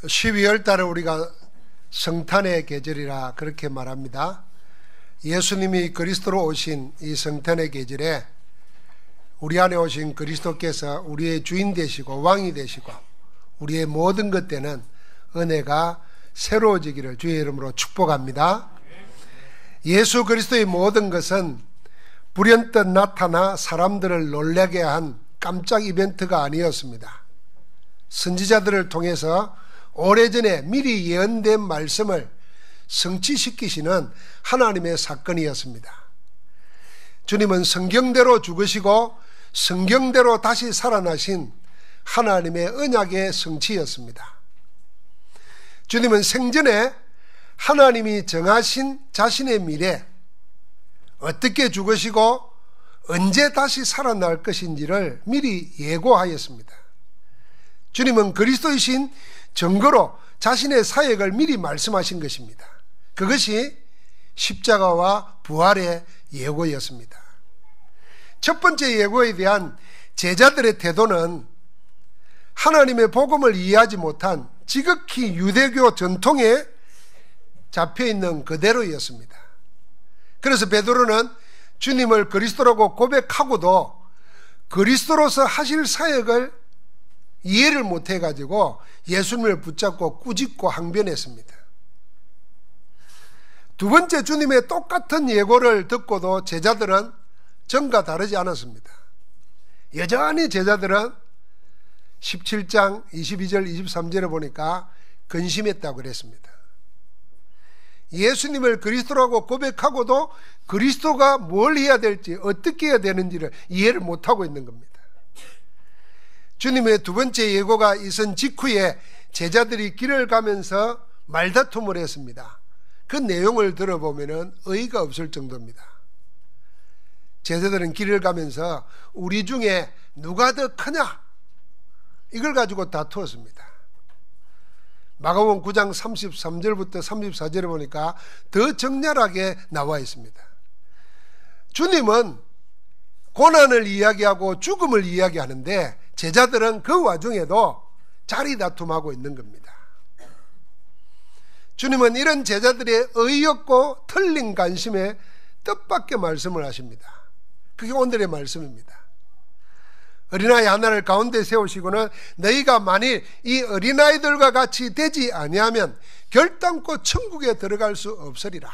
12월 달에 우리가 성탄의 계절이라 그렇게 말합니다. 예수님이 그리스도로 오신 이 성탄의 계절에 우리 안에 오신 그리스도께서 우리의 주인 되시고 왕이 되시고 우리의 모든 것 되는 은혜가 새로워지기를 주의 이름으로 축복합니다. 예수 그리스도의 모든 것은 불현듯 나타나 사람들을 놀라게 한 깜짝 이벤트가 아니었습니다. 선지자들을 통해서 오래전에 미리 예언된 말씀을 성취시키시는 하나님의 사건이었습니다. 주님은 성경대로 죽으시고 성경대로 다시 살아나신 하나님의 언약의 성취였습니다. 주님은 생전에 하나님이 정하신 자신의 미래, 어떻게 죽으시고 언제 다시 살아날 것인지를 미리 예고하였습니다. 주님은 그리스도이신 증거로 자신의 사역을 미리 말씀하신 것입니다. 그것이 십자가와 부활의 예고였습니다. 첫 번째 예고에 대한 제자들의 태도는 하나님의 복음을 이해하지 못한 지극히 유대교 전통에 잡혀있는 그대로였습니다. 그래서 베드로는 주님을 그리스도라고 고백하고도 그리스도로서 하실 사역을 이해를 못해가지고 예수님을 붙잡고 꾸짖고 항변했습니다. 두 번째 주님의 똑같은 예고를 듣고도 제자들은 전과 다르지 않았습니다. 여전히 제자들은 17장 22절 23절에 보니까 근심했다고 그랬습니다. 예수님을 그리스도라고 고백하고도 그리스도가 뭘 해야 될지 어떻게 해야 되는지를 이해를 못하고 있는 겁니다. 주님의 두 번째 예고가 있은 직후에 제자들이 길을 가면서 말다툼을 했습니다. 그 내용을 들어보면 어이가 없을 정도입니다. 제자들은 길을 가면서 우리 중에 누가 더 크냐? 이걸 가지고 다투었습니다. 마가복음 9장 33절부터 34절에 보니까 더 적나라하게 나와 있습니다. 주님은 고난을 이야기하고 죽음을 이야기하는데 제자들은 그 와중에도 자리 다툼하고 있는 겁니다. 주님은 이런 제자들의 어이없고 틀린 관심에 뜻밖의 말씀을 하십니다. 그게 오늘의 말씀입니다. 어린아이 하나를 가운데 세우시고는 너희가 만일 이 어린아이들과 같이 되지 아니하면 결단코 천국에 들어갈 수 없으리라.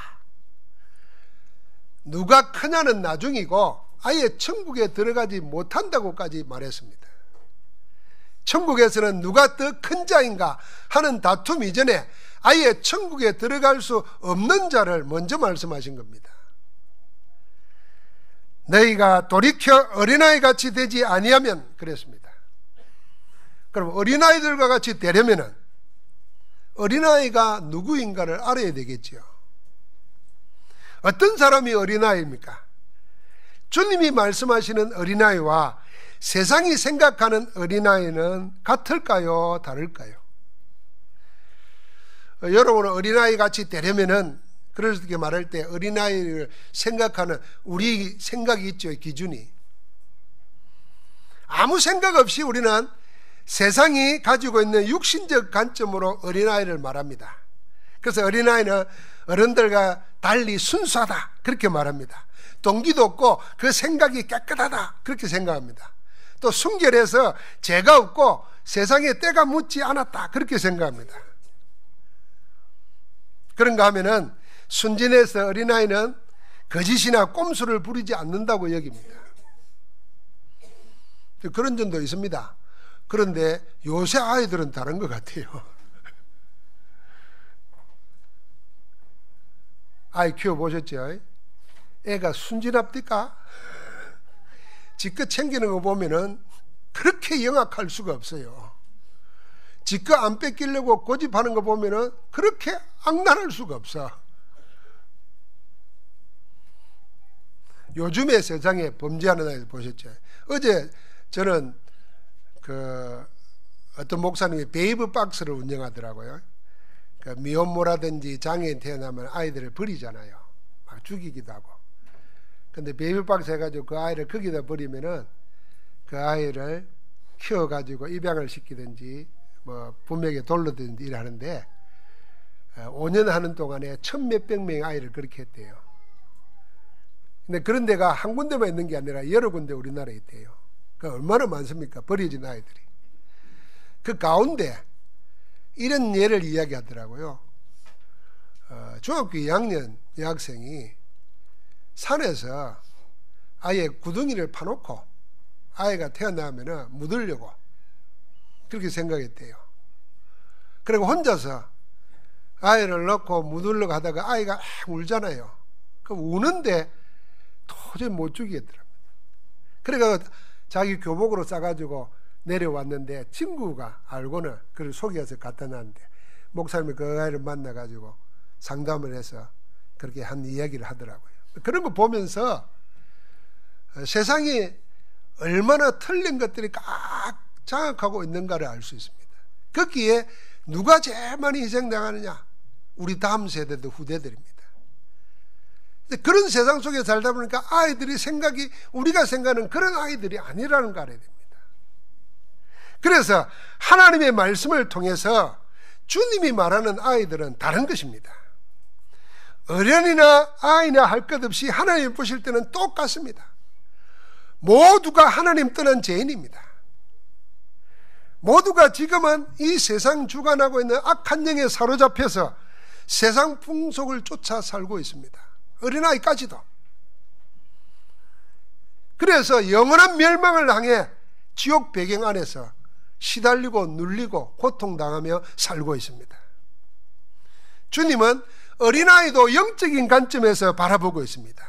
누가 크냐는 나중이고 아예 천국에 들어가지 못한다고까지 말했습니다. 천국에서는 누가 더 큰 자인가 하는 다툼 이전에 아예 천국에 들어갈 수 없는 자를 먼저 말씀하신 겁니다. 너희가 돌이켜 어린아이 같이 되지 아니하면 그랬습니다. 그럼 어린아이들과 같이 되려면은 어린아이가 누구인가를 알아야 되겠지요. 어떤 사람이 어린아이입니까? 주님이 말씀하시는 어린아이와 세상이 생각하는 어린아이는 같을까요? 다를까요? 여러분은 어린아이 같이 되려면은 그렇게 말할 때 어린아이를 생각하는 우리 생각이 있죠. 기준이. 아무 생각 없이 우리는 세상이 가지고 있는 육신적 관점으로 어린아이를 말합니다. 그래서 어린아이는 어른들과 달리 순수하다 그렇게 말합니다. 동기도 없고 그 생각이 깨끗하다 그렇게 생각합니다. 또 순결해서 죄가 없고 세상에 때가 묻지 않았다 그렇게 생각합니다. 그런가 하면은 순진해서 어린아이는 거짓이나 꼼수를 부리지 않는다고 여깁니다. 그런 점도 있습니다. 그런데 요새 아이들은 다른 것 같아요. 아이 키워보셨죠? 애가 순진합니까? 지껏 챙기는 거 보면은 그렇게 영악할 수가 없어요. 지껏 안 뺏기려고 고집하는 거 보면은 그렇게 악랄할 수가 없어. 요즘의 세상에 범죄하는 아이들 보셨죠? 어제 저는 어떤 목사님이 베이브 박스를 운영하더라고요. 미혼모라든지 장애인 태어나면 아이들을 버리잖아요. 막 죽이기도 하고. 근데 베이비 박스 해가지고 그 아이를 거기다 버리면은 그 아이를 키워가지고 입양을 시키든지 뭐 부모에게 돌려드리는 일을 하는데 5년 하는 동안에 1000몇백 명의 아이를 그렇게 했대요. 근데 그런 데가 한 군데만 있는 게 아니라 여러 군데 우리나라에 있대요. 그 얼마나 많습니까? 버려진 아이들이. 그 가운데 이런 예를 이야기하더라고요. 중학교 2학년 여학생이 산에서 아예 구덩이를 파놓고 아이가 태어나면 묻으려고 그렇게 생각했대요. 그리고 혼자서 아이를 넣고 묻으려고 하다가 아이가 울잖아요. 그럼 우는데 도저히 못 죽이겠더랍니다. 그러니까 자기 교복으로 싸가지고 내려왔는데 친구가 알고는 그를 속여서 갖다 놨는데 목사님이 그 아이를 만나가지고 상담을 해서 그렇게 한 이야기를 하더라고요. 그런 거 보면서 세상이 얼마나 틀린 것들이 꽉 장악하고 있는가를 알 수 있습니다. 거기에 누가 제일 많이 희생당하느냐? 우리 다음 세대도 후대들입니다. 그런 세상 속에 살다 보니까 아이들이 생각이 우리가 생각하는 그런 아이들이 아니라는 걸 알아야 됩니다. 그래서 하나님의 말씀을 통해서 주님이 말하는 아이들은 다른 것입니다. 어른이나 아이나 할 것 없이 하나님 보실 때는 똑같습니다. 모두가 하나님 떠난 죄인입니다. 모두가 지금은 이 세상 주관하고 있는 악한 영에 사로잡혀서 세상 풍속을 쫓아 살고 있습니다. 어린아이까지도. 그래서 영원한 멸망을 향해 지옥 배경 안에서 시달리고 눌리고 고통당하며 살고 있습니다. 주님은 어린아이도 영적인 관점에서 바라보고 있습니다.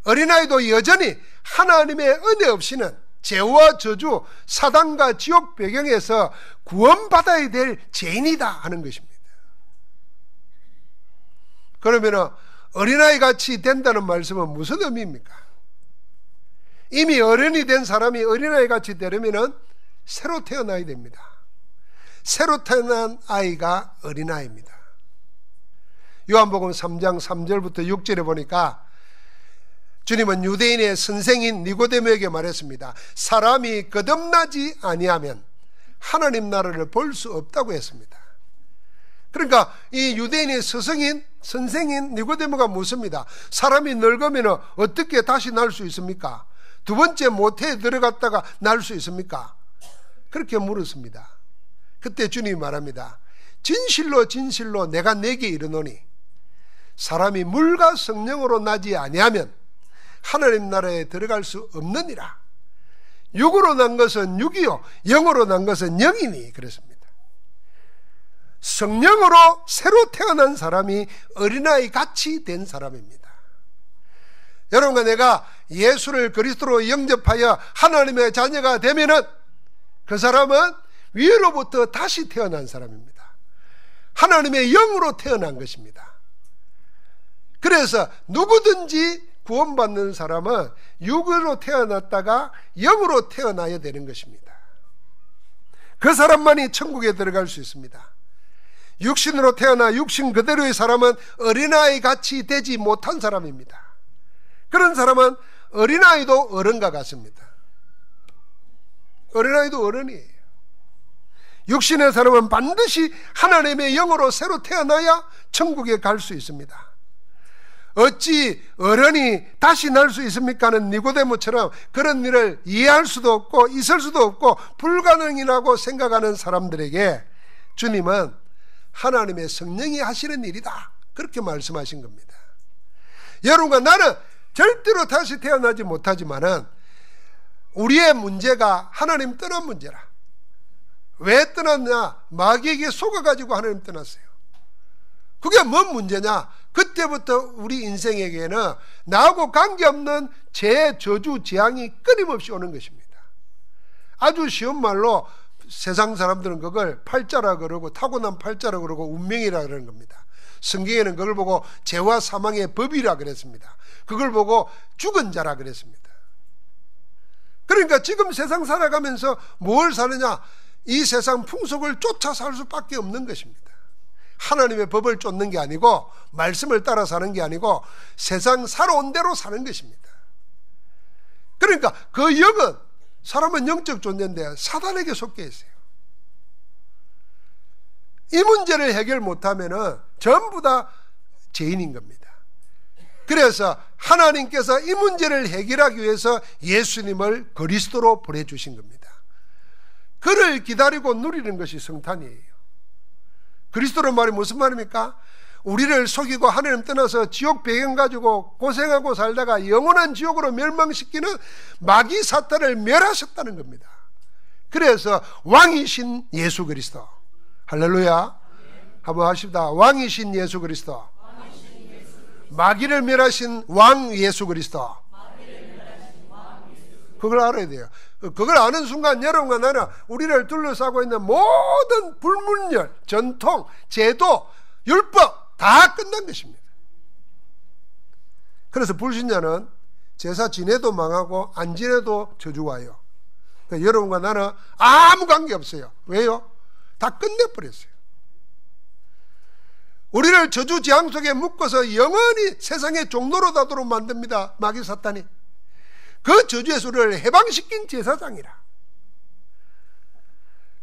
어린아이도 여전히 하나님의 은혜 없이는 죄와 저주, 사단과 지옥 배경에서 구원받아야 될 죄인이다 하는 것입니다. 그러면 어린아이 같이 된다는 말씀은 무슨 의미입니까? 이미 어른이 된 사람이 어린아이 같이 되려면 새로 태어나야 됩니다. 새로 태어난 아이가 어린아이입니다. 요한복음 3장 3절부터 6절에 보니까 주님은 유대인의 선생인 니고데모에게 말했습니다. 사람이 거듭나지 아니하면 하나님 나라를 볼 수 없다고 했습니다. 그러니까 이 유대인의 선생인 니고데모가 묻습니다. 사람이 늙으면 어떻게 다시 날 수 있습니까? 두 번째 모태에 들어갔다가 날 수 있습니까? 그렇게 물었습니다. 그때 주님이 말합니다. 진실로 진실로 내가 내게 이르노니 사람이 물과 성령으로 나지 아니하면 하나님 나라에 들어갈 수 없느니라. 육으로 난 것은 육이요 영으로 난 것은 영이니 그랬습니다. 성령으로 새로 태어난 사람이 어린아이 같이 된 사람입니다. 여러분과 내가 예수를 그리스도로 영접하여 하나님의 자녀가 되면은 그 사람은 위로부터 다시 태어난 사람입니다. 하나님의 영으로 태어난 것입니다. 그래서 누구든지 구원받는 사람은 육으로 태어났다가 영으로 태어나야 되는 것입니다. 그 사람만이 천국에 들어갈 수 있습니다. 육신으로 태어나 육신 그대로의 사람은 어린아이 같이 되지 못한 사람입니다. 그런 사람은 어린아이도 어른과 같습니다. 어린아이도 어른이에요. 육신의 사람은 반드시 하나님의 영으로 새로 태어나야 천국에 갈 수 있습니다. 어찌 어른이 다시 날 수 있습니까? 하는 니고데모처럼 그런 일을 이해할 수도 없고 있을 수도 없고 불가능이라고 생각하는 사람들에게 주님은 하나님의 성령이 하시는 일이다 그렇게 말씀하신 겁니다. 여러분과 나는 절대로 다시 태어나지 못하지만은 우리의 문제가 하나님 떠난 문제라. 왜 떠났냐? 마귀에게 속아가지고 하나님 떠났어요. 그게 뭔 문제냐? 그때부터 우리 인생에게는 나하고 관계없는 죄, 저주, 재앙이 끊임없이 오는 것입니다. 아주 쉬운 말로 세상 사람들은 그걸 팔자라 그러고 타고난 팔자라 그러고 운명이라 그러는 겁니다. 성경에는 그걸 보고 죄와 사망의 법이라 그랬습니다. 그걸 보고 죽은 자라 그랬습니다. 그러니까 지금 세상 살아가면서 뭘 사느냐? 이 세상 풍속을 쫓아 살 수밖에 없는 것입니다. 하나님의 법을 쫓는 게 아니고 말씀을 따라 사는 게 아니고 세상 살아온 대로 사는 것입니다. 그러니까 그 영은 사람은 영적 존재인데 사단에게 속해 있어요. 이 문제를 해결 못하면 전부 다 죄인인 겁니다. 그래서 하나님께서 이 문제를 해결하기 위해서 예수님을 그리스도로 보내주신 겁니다. 그를 기다리고 누리는 것이 성탄이에요. 그리스도란 말이 무슨 말입니까? 우리를 속이고 하나님 떠나서 지옥 배경 가지고 고생하고 살다가 영원한 지옥으로 멸망시키는 마귀 사탄을 멸하셨다는 겁니다. 그래서 왕이신 예수 그리스도. 할렐루야. 한번 하십니다. 왕이신 예수 그리스도. 마귀를 멸하신 왕 예수 그리스도. 그걸 알아야 돼요. 그걸 아는 순간 여러분과 나는 우리를 둘러싸고 있는 모든 불문율, 전통, 제도, 율법 다 끝난 것입니다. 그래서 불신자는 제사 지내도 망하고 안 지내도 저주 와요. 그러니까 여러분과 나는 아무 관계 없어요. 왜요? 다 끝내버렸어요. 우리를 저주 재앙 속에 묶어서 영원히 세상의 종로로 다도록 만듭니다. 마귀 사탄이. 그 저주에서 우리를 해방시킨 제사장이라.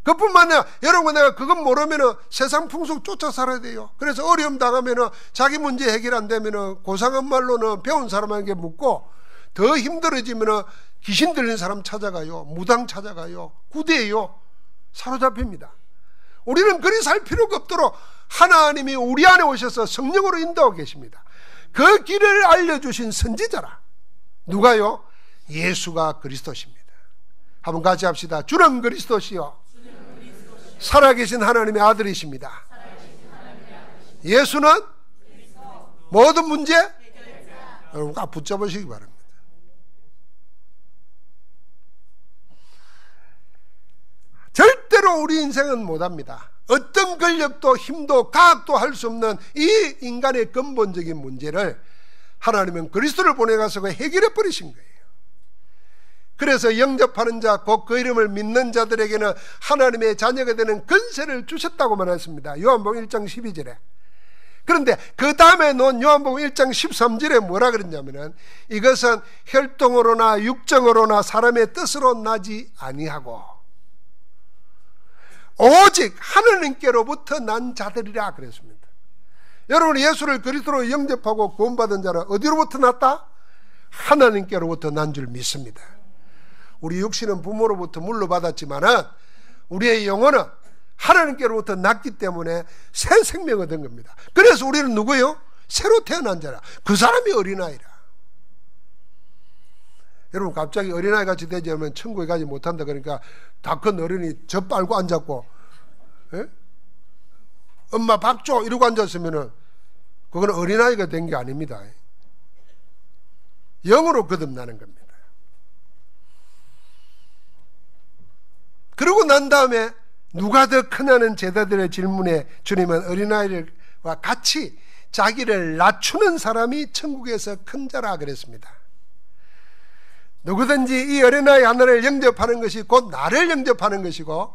그뿐만 아니라 여러분 내가 그건 모르면 세상 풍속 쫓아 살아야 돼요. 그래서 어려움 당하면 자기 문제 해결 안 되면 고상한 말로는 배운 사람에게 묻고 더 힘들어지면 귀신 들린 사람 찾아가요. 무당 찾아가요. 구대요. 사로잡힙니다. 우리는 그리 살 필요가 없도록 하나님이 우리 안에 오셔서 성령으로 인도하고 계십니다. 그 길을 알려주신 선지자라. 누가요? 예수가 그리스도십니다. 한번 같이 합시다. 주는 그리스도시요 살아계신 하나님의 아들이십니다. 예수는 모든 문제 여러분 꼭 붙잡으시기 바랍니다. 절대로 우리 인생은 못합니다. 어떤 권력도 힘도 과학도 할 수 없는 이 인간의 근본적인 문제를 하나님은 그리스도를 보내가서 해결해 버리신 거예요. 그래서 영접하는 자, 곧 그 이름을 믿는 자들에게는 하나님의 자녀가 되는 권세를 주셨다고 말했습니다. 요한복음 1장 12절에. 그런데 그 다음에 놓은 요한복음 1장 13절에 뭐라 그랬냐면은 이것은 혈통으로나 육정으로나 사람의 뜻으로 나지 아니하고 오직 하느님께로부터 난 자들이라 그랬습니다. 여러분 예수를 그리스도로 영접하고 구원받은 자는 어디로부터 났다? 하나님께로부터 난 줄 믿습니다. 우리 육신은 부모로부터 물려받았지만은 우리의 영혼은 하나님께로부터 났기 때문에 새 생명을 얻은 겁니다. 그래서 우리는 누구예요? 새로 태어난 자라. 그 사람이 어린아이라. 여러분 갑자기 어린아이 같이 되지 않으면 천국에 가지 못한다 그러니까 다 큰 어른이 젖 빨고 앉았고 에? 엄마 밥 줘 이러고 앉았으면은 그건 어린아이가 된 게 아닙니다. 영으로 거듭나는 겁니다. 그러고 난 다음에 누가 더 크냐는 제자들의 질문에 주님은 어린아이와 같이 자기를 낮추는 사람이 천국에서 큰 자라 그랬습니다. 누구든지 이 어린아이 하나를 영접하는 것이 곧 나를 영접하는 것이고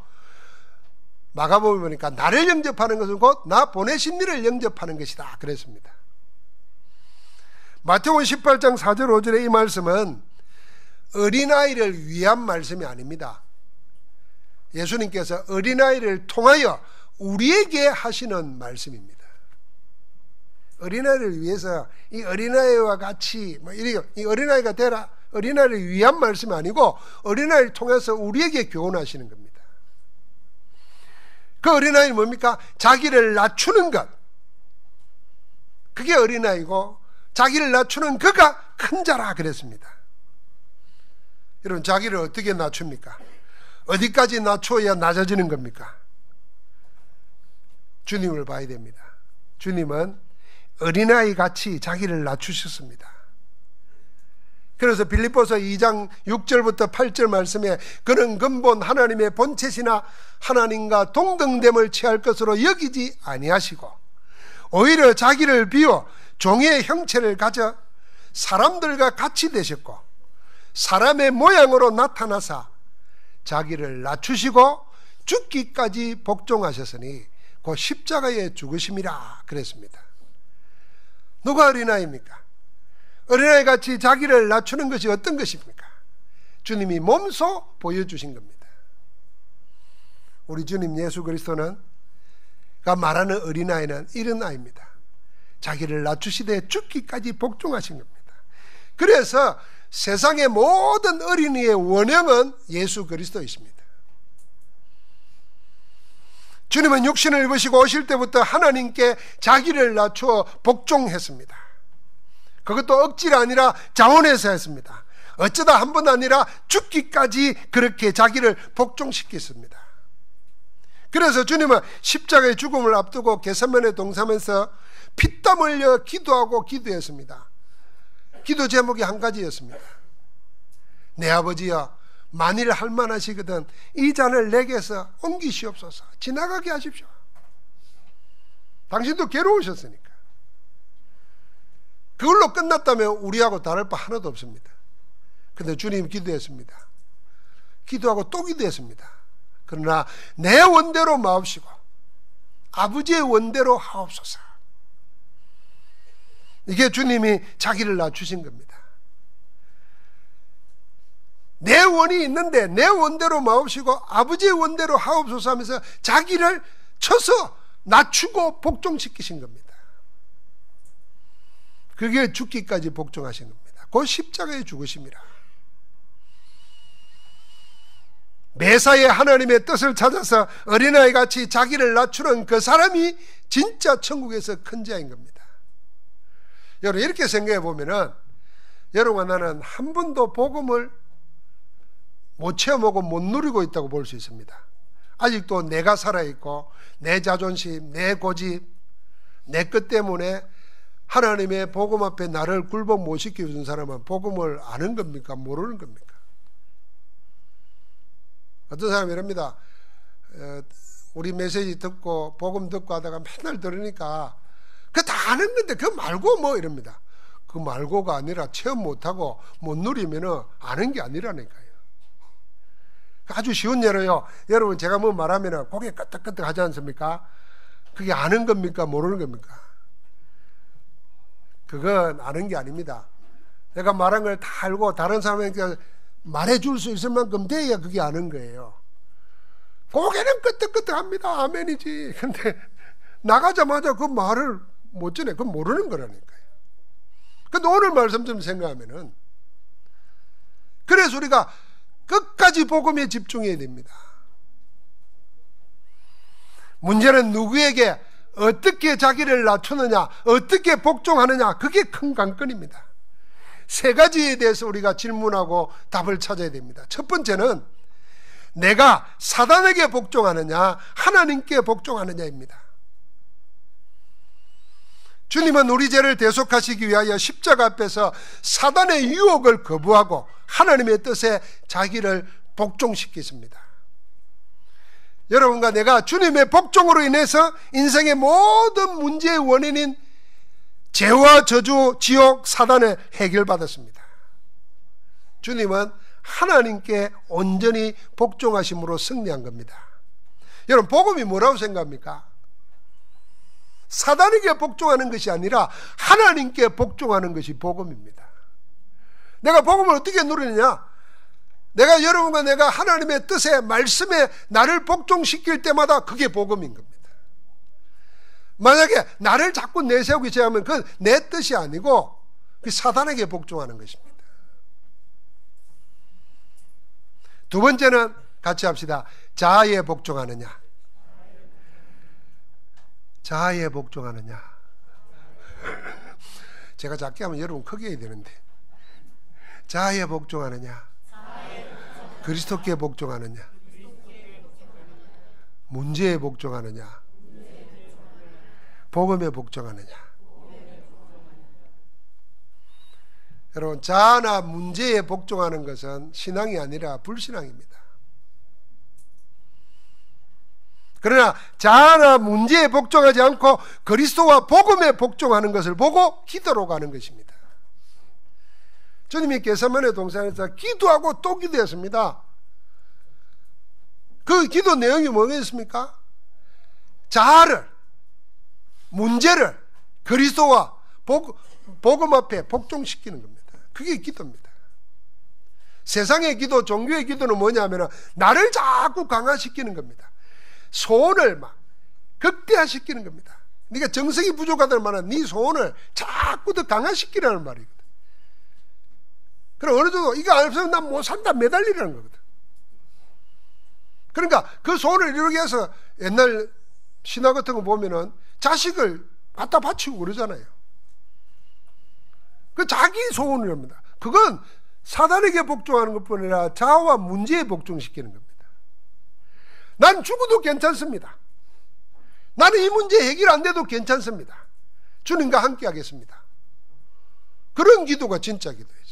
마가복음에 보니까 나를 영접하는 것은 곧 나 보내신 이를 영접하는 것이다 그랬습니다. 마태복음 18장 4절 5절의 이 말씀은 어린아이를 위한 말씀이 아닙니다. 예수님께서 어린아이를 통하여 우리에게 하시는 말씀입니다. 어린아이를 위해서 이 어린아이와 같이 이 어린아이가 되라 어린아이를 위한 말씀이 아니고 어린아이를 통해서 우리에게 교훈하시는 겁니다. 그 어린아이는 뭡니까? 자기를 낮추는 것. 그게 어린아이고 자기를 낮추는 그가 큰 자라 그랬습니다. 여러분 자기를 어떻게 낮춥니까? 어디까지 낮춰야 낮아지는 겁니까? 주님을 봐야 됩니다. 주님은 어린아이 같이 자기를 낮추셨습니다. 그래서 빌립보서 2장 6절부터 8절 말씀에 그는 근본 하나님의 본체시나 하나님과 동등됨을 취할 것으로 여기지 아니하시고 오히려 자기를 비워 종의 형체를 가져 사람들과 같이 되셨고 사람의 모양으로 나타나사 자기를 낮추시고 죽기까지 복종하셨으니 그 십자가에 죽으심이라 그랬습니다. 누가 어린아이입니까? 어린아이같이 자기를 낮추는 것이 어떤 것입니까? 주님이 몸소 보여주신 겁니다. 우리 주님 예수 그리스도는 말하는 어린아이는 이런 아이입니다. 자기를 낮추시되 죽기까지 복종하신 겁니다. 그래서 세상의 모든 어린이의 원형은 예수 그리스도이십니다. 주님은 육신을 입으시고 오실 때부터 하나님께 자기를 낮추어 복종했습니다. 그것도 억지가 아니라 자원해서 했습니다. 어쩌다 한 번 아니라 죽기까지 그렇게 자기를 복종시켰습니다. 그래서 주님은 십자가의 죽음을 앞두고 겟세마네 동산에서 피땀 흘려 기도하고 기도했습니다. 기도 제목이 한 가지였습니다. 내 아버지여, 만일 할만하시거든 이 잔을 내게서 옮기시옵소서. 지나가게 하십시오. 당신도 괴로우셨으니까. 그걸로 끝났다면 우리하고 다를 바 하나도 없습니다. 그런데 주님 기도했습니다. 기도하고 또 기도했습니다. 그러나 내 원대로 마옵시고 아버지의 원대로 하옵소서. 이게 주님이 자기를 낮추신 겁니다. 내 원이 있는데 내 원대로 마옵시고 아버지의 원대로 하옵소서 하면서 자기를 쳐서 낮추고 복종시키신 겁니다. 그게 죽기까지 복종하신 겁니다. 그 십자가의 죽으심이라. 매사에 하나님의 뜻을 찾아서 어린아이같이 자기를 낮추는 그 사람이 진짜 천국에서 큰 자인 겁니다. 여러분 이렇게 생각해 보면은 여러분과 나는 한 번도 복음을 못 체험하고 못 누리고 있다고 볼 수 있습니다. 아직도 내가 살아있고 내 자존심, 내 고집, 내 것 때문에 하나님의 복음 앞에 나를 굴복 못 시켜준 사람은 복음을 아는 겁니까? 모르는 겁니까? 어떤 사람이 이럽니다. 우리 메시지 듣고 복음 듣고 하다가 맨날 들으니까 그거 다 아는 건데 그거 말고 뭐 이럽니다. 그 말고가 아니라 체험 못하고 못 누리면 아는 게 아니라니까요. 아주 쉬운 예로요. 여러분 제가 뭐 말하면 고개 끄덕끄덕 하지 않습니까? 그게 아는 겁니까? 모르는 겁니까? 그건 아는 게 아닙니다. 내가 말한 걸 다 알고 다른 사람에게 말해줄 수 있을 만큼 돼야 그게 아는 거예요. 고개는 끄덕끄덕 합니다. 아멘이지. 근데 나가자마자 그 말을 못 전해. 그건 모르는 거라니까요. 근데 오늘 말씀 좀 생각하면은 그래서 우리가 끝까지 복음에 집중해야 됩니다. 문제는 누구에게 어떻게 자기를 낮추느냐, 어떻게 복종하느냐, 그게 큰 관건입니다. 세 가지에 대해서 우리가 질문하고 답을 찾아야 됩니다. 첫 번째는 내가 사단에게 복종하느냐, 하나님께 복종하느냐입니다. 주님은 우리 죄를 대속하시기 위하여 십자가 앞에서 사단의 유혹을 거부하고 하나님의 뜻에 자기를 복종시키십니다. 여러분과 내가 주님의 복종으로 인해서 인생의 모든 문제의 원인인 죄와 저주, 지옥, 사단을 해결받았습니다. 주님은 하나님께 온전히 복종하심으로 승리한 겁니다. 여러분 복음이 뭐라고 생각합니까? 사단에게 복종하는 것이 아니라 하나님께 복종하는 것이 복음입니다. 내가 복음을 어떻게 누리느냐? 내가 여러분과 내가 하나님의 뜻에 말씀에 나를 복종시킬 때마다 그게 복음인 겁니다. 만약에 나를 자꾸 내세우기 시작하면 그건 내 뜻이 아니고 그 사단에게 복종하는 것입니다. 두 번째는 같이 합시다. 자아에 복종하느냐. 자아에 복종하느냐. 제가 작게 하면 여러분 크게 해야 되는데. 자아에 복종하느냐, 그리스도께 복종하느냐, 문제에 복종하느냐, 복음에 복종하느냐. 여러분 자아나 문제에 복종하는 것은 신앙이 아니라 불신앙입니다. 그러나 자아나 문제에 복종하지 않고 그리스도와 복음에 복종하는 것을 보고 기도로 가는 것입니다. 주님이 겟세마네 동산에서 기도하고 또 기도했습니다. 그 기도 내용이 뭐겠습니까? 자아를, 문제를 그리스도와 복음 앞에 복종시키는 겁니다. 그게 기도입니다. 세상의 기도, 종교의 기도는 뭐냐면 나를 자꾸 강화시키는 겁니다. 소원을 막 극대화시키는 겁니다. 네가 정성이 부족하다는 말은 네 소원을 자꾸 더 강화시키라는 말이거든. 그럼 어느 정도 이거 안 없으면 난 못 산다 매달리라는 거거든. 그러니까 그 소원을 이루기 위해서 옛날 신화 같은 거 보면은 자식을 갖다 바치고 그러잖아요. 그 자기 소원을 합니다. 그건 사단에게 복종하는 것뿐 아니라 자아와 문제에 복종시키는 겁니다. 난 죽어도 괜찮습니다. 나는 이 문제 해결 안 돼도 괜찮습니다. 주님과 함께 하겠습니다. 그런 기도가 진짜 기도예요.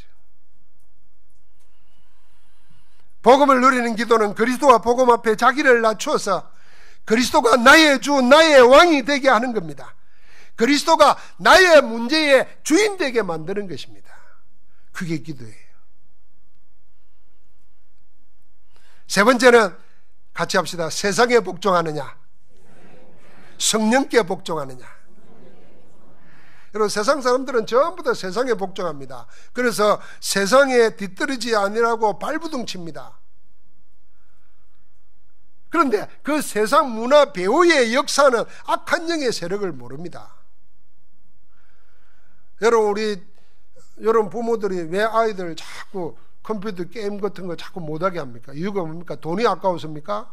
복음을 누리는 기도는 그리스도와 복음 앞에 자기를 낮추어서 그리스도가 나의 주, 나의 왕이 되게 하는 겁니다. 그리스도가 나의 문제의 주인 되게 만드는 것입니다. 그게 기도예요. 세 번째는 같이 합시다. 세상에 복종하느냐, 성령께 복종하느냐. 여러분, 세상 사람들은 전부 다 세상에 복종합니다. 그래서 세상에 뒤떨어지지 아니라고 발부둥 칩니다. 그런데 그 세상 문화 배후의 역사는 악한 영의 세력을 모릅니다. 여러분 부모들이 왜 아이들 자꾸 컴퓨터 게임 같은 거 자꾸 못하게 합니까? 이유가 뭡니까? 돈이 아까워서입니까?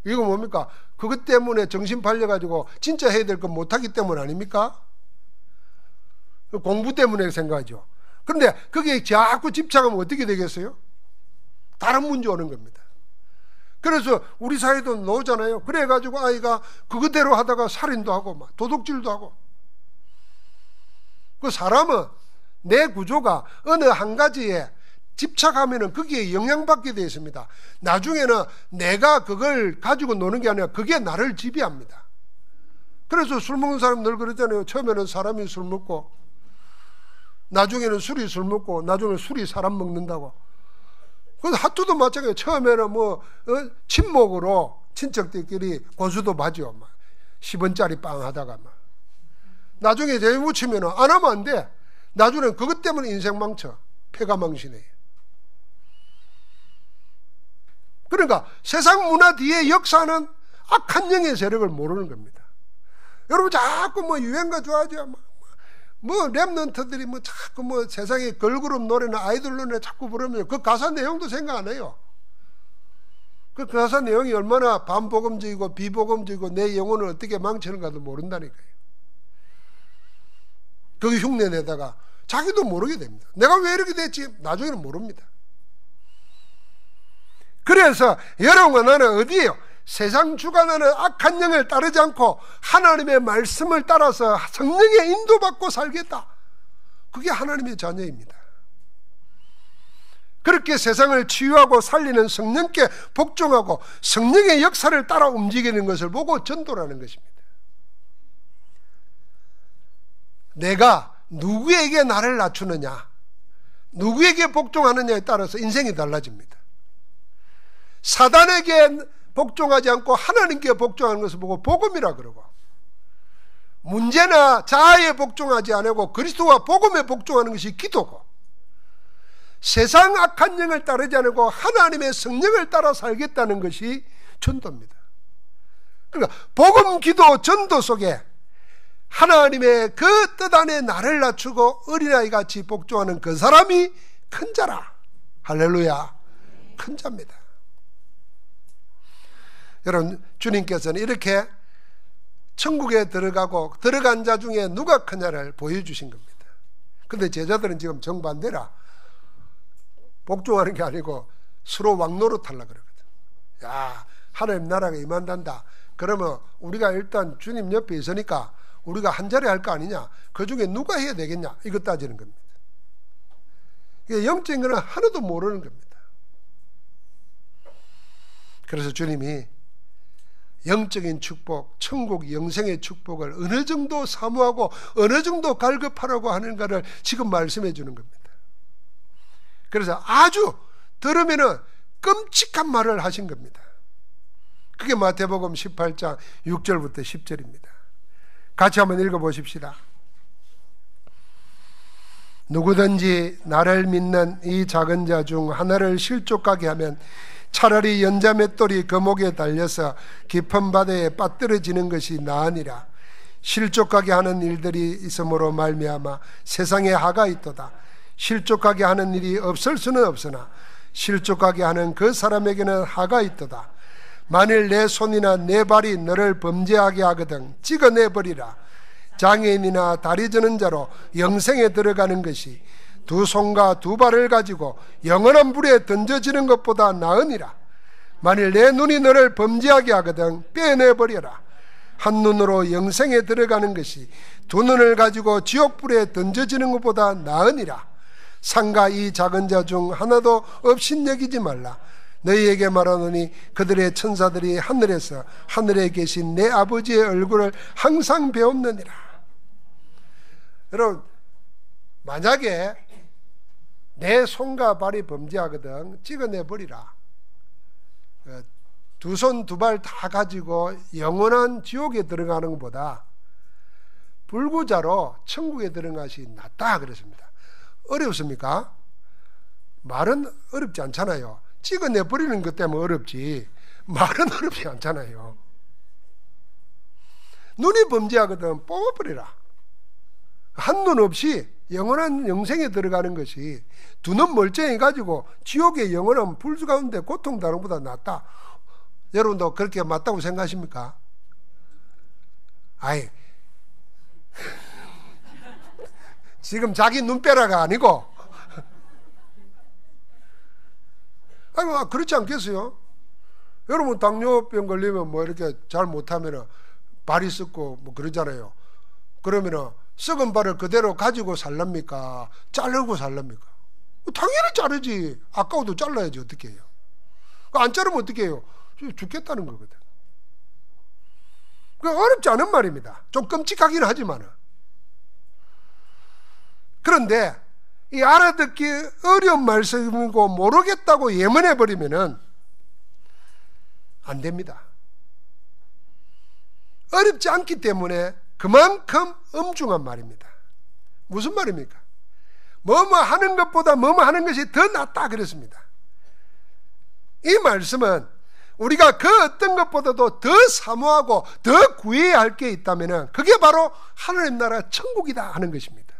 이거 뭡니까? 그것 때문에 정신 팔려가지고 진짜 해야 될 건 못하기 때문 아닙니까? 공부 때문에 생각하죠. 그런데 그게 자꾸 집착하면 어떻게 되겠어요? 다른 문제 오는 겁니다. 그래서 우리 사회도 나오잖아요. 그래가지고 아이가 그거대로 하다가 살인도 하고 막 도둑질도 하고. 그 사람은 내 구조가 어느 한 가지에 집착하면은 거기에 영향받게 되어 있습니다. 나중에는 내가 그걸 가지고 노는 게 아니라 그게 나를 지배합니다. 그래서 술 먹는 사람 늘 그러잖아요. 처음에는 사람이 술 먹고 나중에는 술이 술 먹고 나중에는 술이 사람 먹는다고. 그 핫도도 마찬가지예요. 처음에는 친목으로 친척들끼리 고수도 맞죠. 10원짜리 빵 하다가 막. 나중에 제일 묻히면 안 하면 안 돼. 나중에는 그것 때문에 인생 망쳐. 폐가 망신해. 그러니까 세상 문화 뒤에 역사는 악한 영의 세력을 모르는 겁니다. 여러분 자꾸 유행가 좋아하죠. 랩런트들이 자꾸 세상에 걸그룹 노래나 아이돌 노래 자꾸 부르면 그 가사 내용도 생각 안 해요. 그 가사 내용이 얼마나 반복음적이고 비복음적이고 내 영혼을 어떻게 망치는가도 모른다니까요. 거기 흉내 내다가 자기도 모르게 됩니다. 내가 왜 이렇게 됐지? 나중에는 모릅니다. 그래서 여러분과 나는 어디에요? 세상 주관하는 악한 영을 따르지 않고 하나님의 말씀을 따라서 성령의 인도받고 살겠다. 그게 하나님의 자녀입니다. 그렇게 세상을 치유하고 살리는 성령께 복종하고 성령의 역사를 따라 움직이는 것을 보고 전도라는 것입니다. 내가 누구에게 나를 낮추느냐, 누구에게 복종하느냐에 따라서 인생이 달라집니다. 사단에게 복종하지 않고 하나님께 복종하는 것을 보고 복음이라 그러고, 문제나 자아에 복종하지 않고 그리스도와 복음에 복종하는 것이 기도고, 세상 악한 영을 따르지 않고 하나님의 성령을 따라 살겠다는 것이 전도입니다. 그러니까 복음, 기도, 전도 속에 하나님의 그 뜻 안에 나를 낮추고 어린아이같이 복종하는 그 사람이 큰 자라. 할렐루야. 큰 자입니다. 여러분, 주님께서는 이렇게 천국에 들어가고 들어간 자 중에 누가 크냐를 보여주신 겁니다. 그런데 제자들은 지금 정반대라. 복종하는 게 아니고 서로 왕노릇하려고 그러거든. 야, 하나님 나라가 임한단다. 그러면 우리가 일단 주님 옆에 있으니까 우리가 한 자리 할 거 아니냐? 그 중에 누가 해야 되겠냐? 이거 따지는 겁니다. 영적인 거는 하나도 모르는 겁니다. 그래서 주님이 영적인 축복, 천국 영생의 축복을 어느 정도 사모하고 어느 정도 갈급하라고 하는가를 지금 말씀해 주는 겁니다. 그래서 아주 들으면은 끔찍한 말을 하신 겁니다. 그게 마태복음 18장 6절부터 10절입니다. 같이 한번 읽어보십시다. 누구든지 나를 믿는 이 작은 자 중 하나를 실족하게 하면 차라리 연자맷돌이 거목에 달려서 깊은 바다에 빠뜨려지는 것이 나으니라. 실족하게 하는 일들이 있음으로 말미암아 세상에 화가 있도다. 실족하게 하는 일이 없을 수는 없으나 실족하게 하는 그 사람에게는 화가 있도다. 만일 내 손이나 내 발이 너를 범죄하게 하거든 찍어내버리라. 장애인이나 다리 저는 자로 영생에 들어가는 것이 두 손과 두 발을 가지고 영원한 불에 던져지는 것보다 나으니라. 만일 내 눈이 너를 범죄하게 하거든 빼내버려라. 한 눈으로 영생에 들어가는 것이 두 눈을 가지고 지옥불에 던져지는 것보다 나으니라. 상가 이 작은 자 중 하나도 업신여기지 말라. 너희에게 말하노니 그들의 천사들이 하늘에서 하늘에 계신 내 아버지의 얼굴을 항상 배웠느니라. 여러분, 만약에 내 손과 발이 범죄하거든 찍어내버리라. 두 손 두 발 다 가지고 영원한 지옥에 들어가는 것보다 불구자로 천국에 들어가는 것이 낫다 그랬습니다. 어렵습니까? 말은 어렵지 않잖아요. 찍어내버리는 것 때문에 어렵지 말은 어렵지 않잖아요. 눈이 범죄하거든 뽑아버리라. 한눈 없이 영원한 영생에 들어가는 것이 두 눈 멀쩡해 가지고 지옥의 영원한 불수 가운데 고통당하는 것보다 낫다. 여러분도 그렇게 맞다고 생각하십니까? 아이, 지금 자기 눈 빼라가 아니고 아이고, 그렇지 않겠어요? 여러분 당뇨병 걸리면 뭐 이렇게 잘 못하면 발이 썩고 뭐 그러잖아요. 그러면 썩은 발을 그대로 가지고 살랍니까? 자르고 살랍니까? 당연히 자르지. 아까워도 잘라야지. 어떻게 해요? 안 자르면 어떻게 해요? 죽겠다는 거거든. 어렵지 않은 말입니다. 좀 끔찍하긴 하지만. 그런데 이 알아듣기 어려운 말씀이고 모르겠다고 예문해버리면은 안 됩니다. 어렵지 않기 때문에 그만큼 엄중한 말입니다. 무슨 말입니까? 뭐뭐 하는 것보다 뭐뭐 하는 것이 더 낫다 그랬습니다. 이 말씀은 우리가 그 어떤 것보다도 더 사모하고 더 구해야 할 게 있다면 그게 바로 하나님 나라 천국이다 하는 것입니다.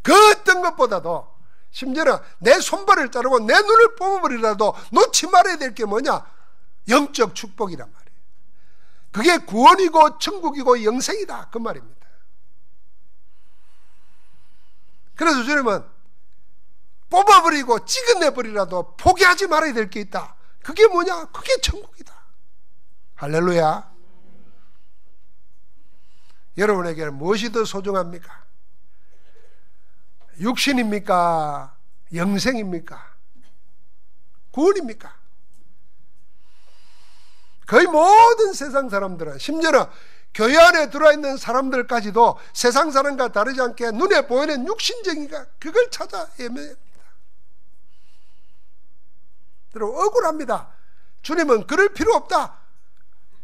그 어떤 것보다도 심지어는 내 손발을 자르고 내 눈을 뽑아버리라도 놓지 말아야 될 게 뭐냐? 영적 축복이란 말이에요. 그게 구원이고 천국이고 영생이다 그 말입니다. 그래서 주님은 뽑아버리고 찍어내버리라도 포기하지 말아야 될 게 있다. 그게 뭐냐? 그게 천국이다. 할렐루야. 여러분에게는 무엇이 더 소중합니까? 육신입니까? 영생입니까? 구원입니까? 거의 모든 세상 사람들은, 심지어는 교회 안에 들어와 있는 사람들까지도 세상 사람과 다르지 않게 눈에 보이는 육신적인가 그걸 찾아 헤매합니다. 여러분, 억울합니다. 주님은 그럴 필요 없다.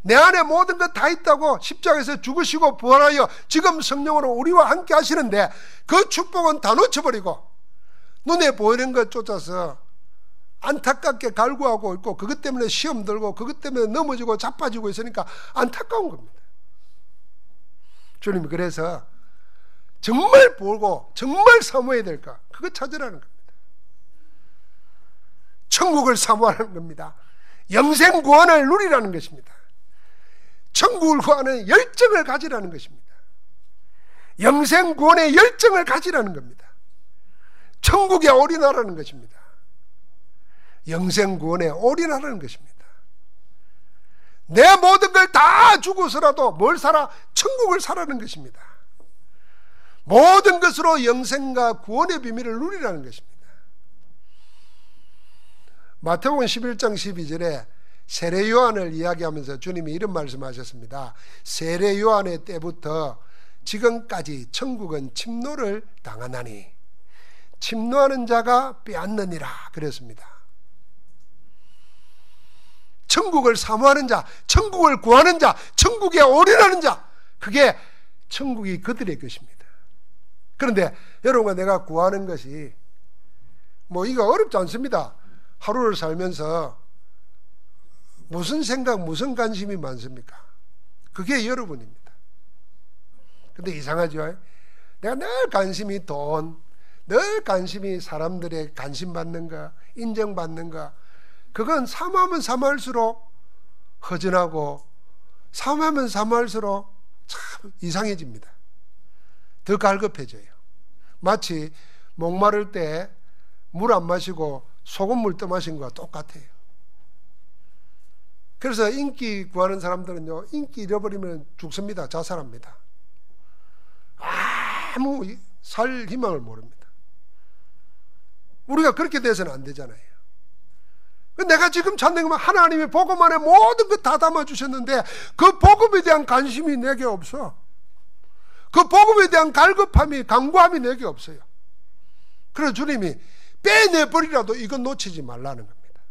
내 안에 모든 것 다 있다고 십자가에서 죽으시고 부활하여 지금 성령으로 우리와 함께 하시는데 그 축복은 다 놓쳐버리고 눈에 보이는 것 쫓아서 안타깝게 갈구하고 있고 그것 때문에 시험 들고 그것 때문에 넘어지고 자빠지고 있으니까 안타까운 겁니다. 주님이 그래서 정말 보고 정말 사모해야 될까? 그거 찾으라는 겁니다. 천국을 사모하는 겁니다. 영생 구원을 누리라는 것입니다. 천국을 구하는 열정을 가지라는 것입니다. 영생 구원의 열정을 가지라는 겁니다. 천국에 올인하라는 것입니다. 영생 구원에 올인하라는 것입니다. 내 모든 걸 다 주고서라도 뭘 사라? 천국을 사라는 것입니다. 모든 것으로 영생과 구원의 비밀을 누리라는 것입니다. 마태복음 11장 12절에 세례 요한을 이야기하면서 주님이 이런 말씀하셨습니다. 세례 요한의 때부터 지금까지 천국은 침노를 당하나니 침노하는 자가 빼앗느니라 그랬습니다. 천국을 사모하는 자, 천국을 구하는 자, 천국에 올인하는 자, 그게 천국이 그들의 것입니다. 그런데 여러분과 내가 구하는 것이 뭐 이거 어렵지 않습니다. 하루를 살면서 무슨 생각, 무슨 관심이 많습니까? 그게 여러분입니다. 근데 이상하죠? 내가 늘 관심이 돈, 늘 관심이 사람들의 관심 받는 거, 인정받는 거, 그건 사모하면 사모할수록 허전하고 사모하면 사모할수록 참 이상해집니다. 더 갈급해져요. 마치 목마를 때 물 안 마시고 소금물 떠마신 거와 똑같아요. 그래서 인기 구하는 사람들은요, 인기 잃어버리면 죽습니다. 자살합니다. 아무 살 희망을 모릅니다. 우리가 그렇게 돼서는 안 되잖아요. 내가 지금 찾는 건 하나님의 복음 안에 모든 것 다 담아주셨는데 그 복음에 대한 관심이 내게 없어. 그 복음에 대한 갈급함이, 간구함이 내게 없어요. 그래서 주님이 빼내버리라도 이건 놓치지 말라는 겁니다.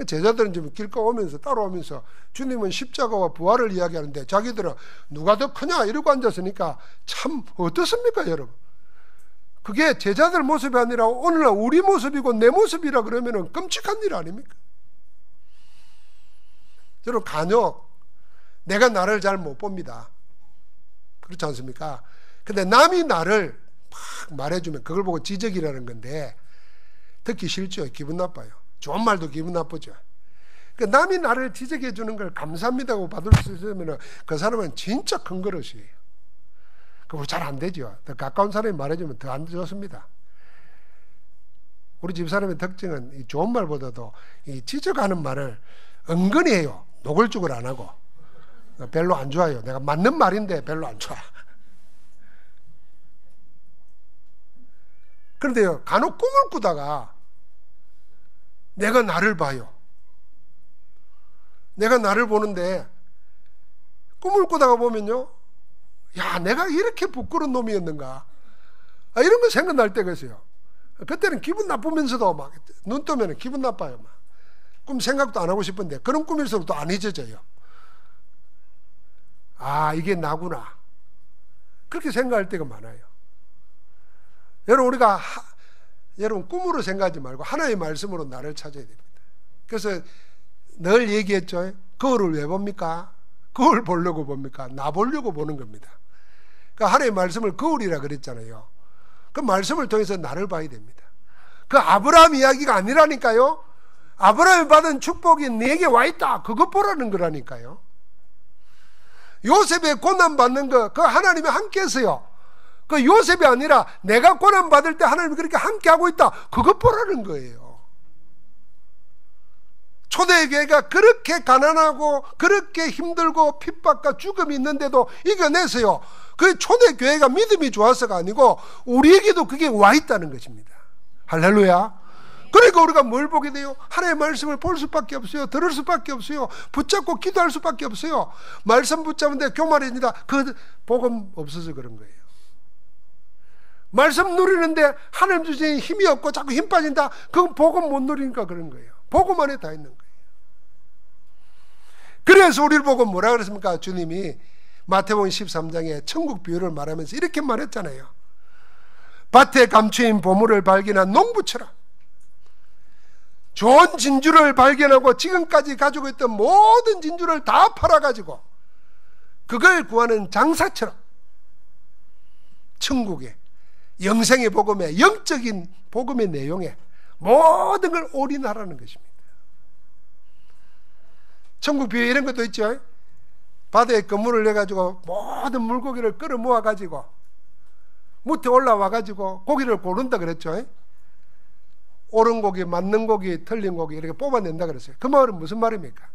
제자들은 지금 길가 오면서 따라오면서 주님은 십자가와 부활을 이야기하는데 자기들은 누가 더 크냐 이러고 앉았으니까 참 어떻습니까 여러분? 그게 제자들 모습이 아니라 오늘날 우리 모습이고 내 모습이라 그러면 끔찍한 일 아닙니까? 여러분, 간혹 내가 나를 잘 못 봅니다. 그렇지 않습니까? 근데 남이 나를 막 말해주면 그걸 보고 지적이라는 건데 듣기 싫죠. 기분 나빠요. 좋은 말도 기분 나쁘죠. 그러니까 남이 나를 지적해 주는 걸 감사합니다고 받을 수 있으면 그 사람은 진짜 큰 그릇이에요. 그거 잘 안 되죠. 더 가까운 사람이 말해주면 더 안 좋습니다. 우리 집사람의 특징은 이 좋은 말보다도 이 지적하는 말을 은근히 해요. 노골적으로 안 하고. 별로 안 좋아요. 내가 맞는 말인데 별로 안 좋아. 그런데요, 간혹 꿈을 꾸다가 내가 나를 봐요. 내가 나를 보는데 꿈을 꾸다가 보면요, 야, 내가 이렇게 부끄러운 놈이었는가? 이런 거 생각날 때가 있어요. 그때는 기분 나쁘면서도 막 눈 뜨면 기분 나빠요. 막. 꿈 생각도 안 하고 싶은데 그런 꿈일수록 또 안 잊어져요. 아, 이게 나구나. 그렇게 생각할 때가 많아요. 여러분, 여러분 꿈으로 생각하지 말고 하나의 말씀으로 나를 찾아야 됩니다. 그래서 늘 얘기했죠. 거울을 왜 봅니까? 거울 보려고 봅니까? 나 보려고 보는 겁니다. 그러니까 하나의 말씀을 거울이라 그랬잖아요. 그 말씀을 통해서 나를 봐야 됩니다. 그 아브라함 이야기가 아니라니까요. 아브라함이 받은 축복이 내게 와 있다. 그것 보라는 거라니까요. 요셉의 고난받는 거, 그 하나님이 함께 했어요. 그 요셉이 아니라 내가 고난받을 때 하나님이 그렇게 함께 하고 있다. 그것 보라는 거예요. 초대교회가 그렇게 가난하고 그렇게 힘들고 핍박과 죽음이 있는데도 이겨냈어요. 그 초대교회가 믿음이 좋아서가 아니고 우리에게도 그게 와 있다는 것입니다. 할렐루야. 그러니까 우리가 뭘 보게 돼요? 하나님의 말씀을 볼 수밖에 없어요. 들을 수밖에 없어요. 붙잡고 기도할 수밖에 없어요. 말씀 붙잡는데 교만해진다. 그 복음 없어서 그런 거예요. 말씀 누리는데 하나님 주신 힘이 없고 자꾸 힘 빠진다. 그건 복음 못 누리니까 그런 거예요. 복음 안에 다 있는 거예요. 그래서 우리를 보고 뭐라 그랬습니까? 주님이 마태복음 13장에 천국 비유를 말하면서 이렇게 말했잖아요. 밭에 감추인 보물을 발견한 농부처럼 좋은 진주를 발견하고 지금까지 가지고 있던 모든 진주를 다 팔아가지고 그걸 구하는 장사처럼 천국의 영생의 복음에, 영적인 복음의 내용에 모든 걸 올인하라는 것입니다. 천국 비유 이런 것도 있죠. 바다에 그물을 내가지고 모든 물고기를 끌어 모아가지고 무태 올라와가지고 고기를 고른다 그랬죠. 옳은 고기, 맞는 고기, 틀린 고기 이렇게 뽑아낸다 그랬어요. 그 말은 무슨 말입니까?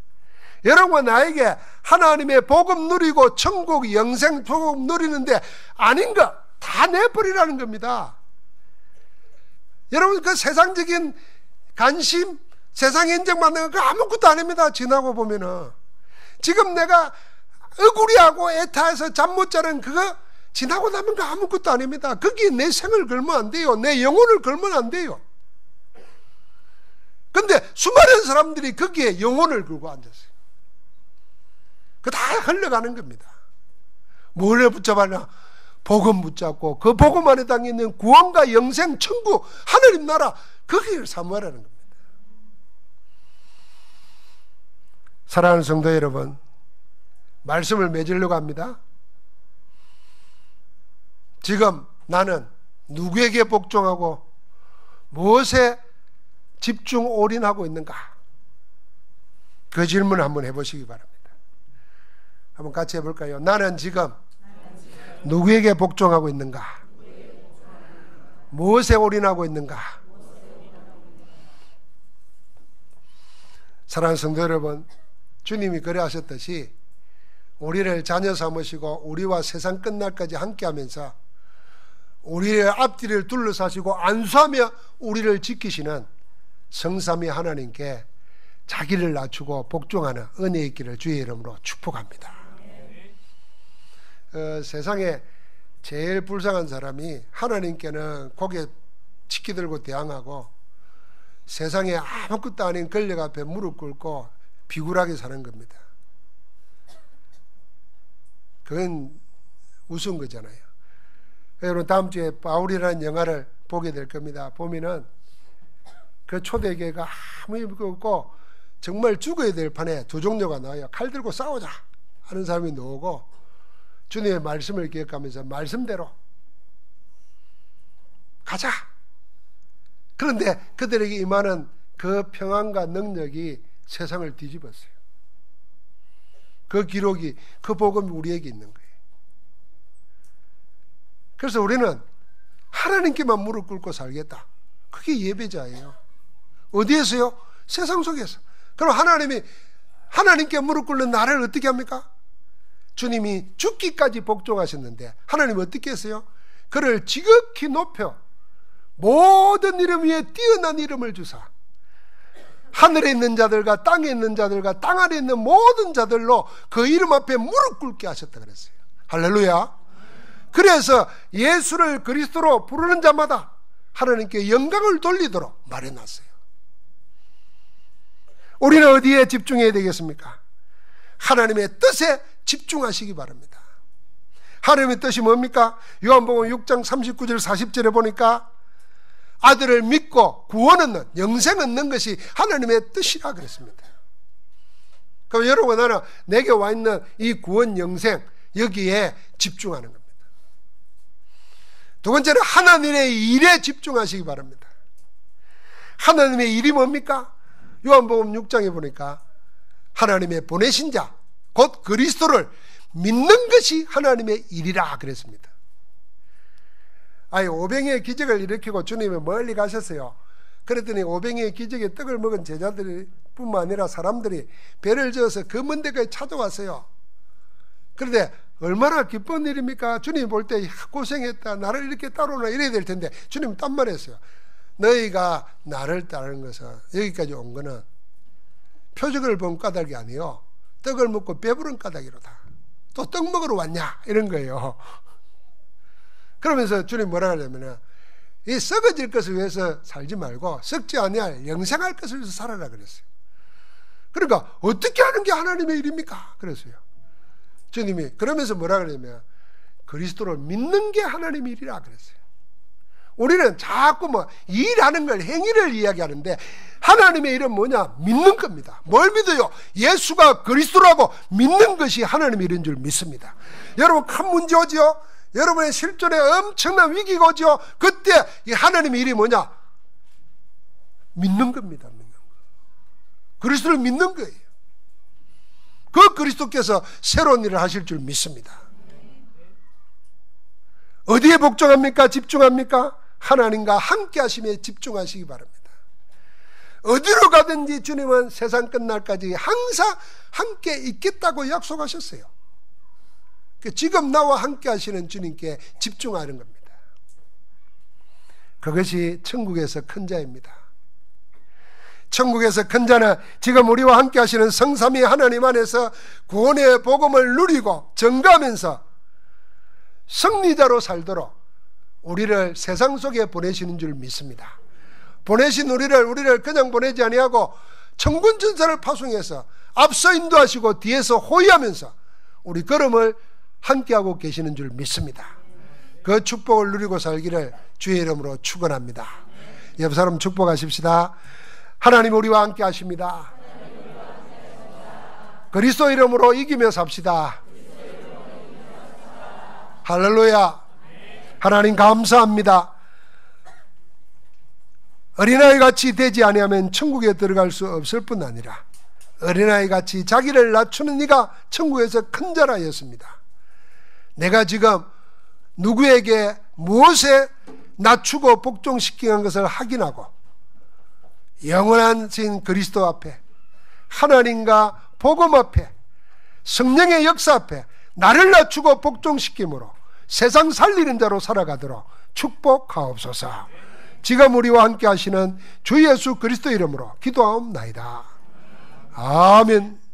여러분과 나에게 하나님의 복음 누리고 천국 영생 복음 누리는데 아닌 거 다 내버리라는 겁니다. 여러분, 그 세상적인 관심, 세상 인정받는 거 아무것도 아닙니다. 지나고 보면은 지금 내가 억울해하고 애타해서 잠 못 자는 그거 지나고 나면 그 아무것도 아닙니다. 거기에 내 생을 걸면 안 돼요. 내 영혼을 걸면 안 돼요. 근데 수많은 사람들이 거기에 영혼을 걸고 앉았어요. 그 다 흘러가는 겁니다. 뭘 붙잡아냐? 복음 붙잡고 그 복음 안에 담겨 있는 구원과 영생, 천국, 하늘님 나라 거기를 사모하라는 겁니다. 사랑하는 성도 여러분, 말씀을 맺으려고 합니다. 지금 나는 누구에게 복종하고 무엇에 집중 올인하고 있는가? 그 질문을 한번 해보시기 바랍니다. 한번 같이 해볼까요? 나는 지금 누구에게 복종하고 있는가? 무엇에 올인하고 있는가? 사랑하는 성도 여러분, 주님이 그래 하셨듯이 우리를 자녀 삼으시고 우리와 세상 끝날까지 함께하면서 우리의 앞뒤를 둘러싸시고 안수하며 우리를 지키시는 성삼위 하나님께 자기를 낮추고 복종하는 은혜 있기를 주의 이름으로 축복합니다. 세상에 제일 불쌍한 사람이 하나님께는 고개 치키 들고 대항하고 세상에 아무것도 아닌 권력 앞에 무릎 꿇고 비굴하게 사는 겁니다. 그건 우스운 거잖아요. 여러분, 다음 주에 바울이라는 영화를 보게 될 겁니다. 보면은 그 초대교회가 아무 의미 없고 정말 죽어야 될 판에 두 종류가 나와요. 칼 들고 싸우자 하는 사람이 나오고, 주님의 말씀을 기억하면서 말씀대로 가자. 그런데 그들에게 임하는 그 평안과 능력이 세상을 뒤집었어요. 그 기록이, 그 복음이 우리에게 있는 거예요. 그래서 우리는 하나님께만 무릎 꿇고 살겠다. 그게 예배자예요. 어디에서요? 세상 속에서. 그럼 하나님께 무릎 꿇는 나를 어떻게 합니까? 주님이 죽기까지 복종하셨는데 하나님 어떻게 했어요? 그를 지극히 높여 모든 이름 위에 뛰어난 이름을 주사 하늘에 있는 자들과 땅에 있는 자들과 땅 아래 있는 모든 자들로 그 이름 앞에 무릎 꿇게 하셨다 그랬어요. 할렐루야. 그래서 예수를 그리스도로 부르는 자마다 하나님께 영광을 돌리도록 마련했어요. 우리는 어디에 집중해야 되겠습니까? 하나님의 뜻에 집중하시기 바랍니다. 하나님의 뜻이 뭡니까? 요한복음 6장 39절 40절에 보니까 아들을 믿고 구원 얻는, 영생 얻는 것이 하나님의 뜻이라 그랬습니다. 그럼 여러분, 나는 내게 와 있는 이 구원, 영생, 여기에 집중하는 겁니다. 두 번째는 하나님의 일에 집중하시기 바랍니다. 하나님의 일이 뭡니까? 요한복음 6장에 보니까 하나님의 보내신 자, 곧 그리스도를 믿는 것이 하나님의 일이라 그랬습니다. 오병이의 기적을 일으키고 주님이 멀리 가셨어요. 그랬더니 오병이의 기적에 떡을 먹은 제자들이 뿐만 아니라 사람들이 배를 저어서 그 먼 데까지 찾아왔어요. 그런데 얼마나 기쁜 일입니까? 주님 볼 때 고생했다, 나를 이렇게 따르나 이래야 될 텐데 주님은 딴 말 했어요. 너희가 나를 따르는 것은, 여기까지 온 거는 표적을 본 까닭이 아니요, 떡을 먹고 배부른 까닭이로다. 또 떡 먹으러 왔냐 이런 거예요. 그러면서 주님 뭐라 하냐면, 이 썩어질 것을 위해서 살지 말고 썩지 아니할 영생할 것을 위해서 살아라 그랬어요. 그러니까 어떻게 하는 게 하나님의 일입니까? 그랬어요. 주님이 그러면서 뭐라 그러냐면 그리스도를 믿는 게 하나님의 일이라 그랬어요. 우리는 자꾸 일하는 걸, 행위를 이야기하는데 하나님의 일은 뭐냐? 믿는 겁니다. 뭘 믿어요? 예수가 그리스도라고 믿는 것이 하나님의 일인 줄 믿습니다. 여러분, 큰 문제 오죠? 여러분의 실존에 엄청난 위기가 오죠? 그때 이 하나님의 일이 뭐냐? 믿는 겁니다. 믿는 거. 그리스도를 믿는 거예요. 그 그리스도께서 새로운 일을 하실 줄 믿습니다. 어디에 복종합니까? 집중합니까? 하나님과 함께 하심에 집중하시기 바랍니다. 어디로 가든지 주님은 세상 끝날까지 항상 함께 있겠다고 약속하셨어요. 지금 나와 함께 하시는 주님께 집중하는 겁니다. 그것이 천국에서 큰 자입니다. 천국에서 큰 자는 지금 우리와 함께 하시는 성삼위 하나님 안에서 구원의 복음을 누리고 증거하면서 승리자로 살도록 우리를 세상 속에 보내시는 줄 믿습니다. 보내신 우리를 그냥 보내지 아니하고 천군 천사를 파송해서 앞서 인도하시고 뒤에서 호위하면서 우리 걸음을 함께하고 계시는 줄 믿습니다. 그 축복을 누리고 살기를 주의 이름으로 축원합니다. 옆 사람 축복하십시다. 하나님 우리와 함께 하십니다. 그리스도 이름으로 이기며 삽시다. 할렐루야. 하나님 감사합니다. 어린아이 같이 되지 아니하면 천국에 들어갈 수 없을 뿐 아니라 어린아이 같이 자기를 낮추는 이가 천국에서 큰 자라였습니다. 내가 지금 누구에게 무엇에 낮추고 복종시키는 것을 확인하고 영원한 신 그리스도 앞에, 하나님과 복음 앞에, 성령의 역사 앞에 나를 낮추고 복종시킴으로 세상 살리는 자로 살아가도록 축복하옵소서. 지금 우리와 함께 하시는 주 예수 그리스도 이름으로 기도하옵나이다. 아멘.